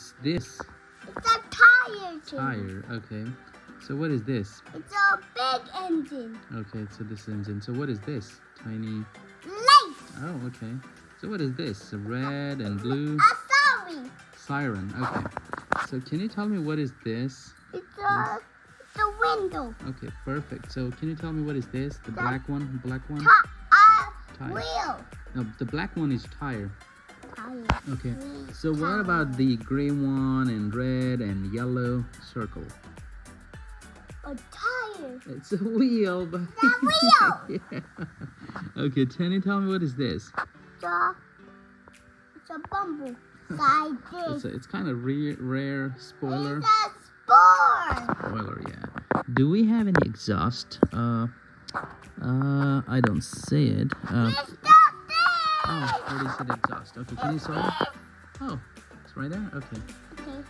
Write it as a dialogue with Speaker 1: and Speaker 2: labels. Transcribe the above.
Speaker 1: What's this?
Speaker 2: It's a tire.
Speaker 1: Tire. Okay. So what is this?
Speaker 2: It's a big engine.
Speaker 1: Okay, so this engine. So what is this? Tiny.
Speaker 2: Light.
Speaker 1: Oh, okay. So what is this? Red and blue.
Speaker 2: A sorry.
Speaker 1: Siren. Okay. So can you tell me what is this?
Speaker 2: It's a window.
Speaker 1: Okay, perfect. So can you tell me what is this? The black one? Black one? Tire.
Speaker 2: Wheel.
Speaker 1: No, the black one is tire.
Speaker 2: Tire.
Speaker 1: Okay. So what about the gray one and red and yellow circle?
Speaker 2: A tire.
Speaker 1: It's a wheel. But
Speaker 2: It's a wheel.
Speaker 1: Yeah. Okay, can you tell me what is this?
Speaker 2: It's a bumble.
Speaker 1: It's kind of rare spoiler.
Speaker 2: It's a spore.
Speaker 1: Spoiler, yeah. Do we have any exhaust? I don't see it.
Speaker 2: It's the thing.
Speaker 1: Oh, where is it exhaust? Okay, can you saw it? Oh, it's right there? Okay.
Speaker 2: Okay.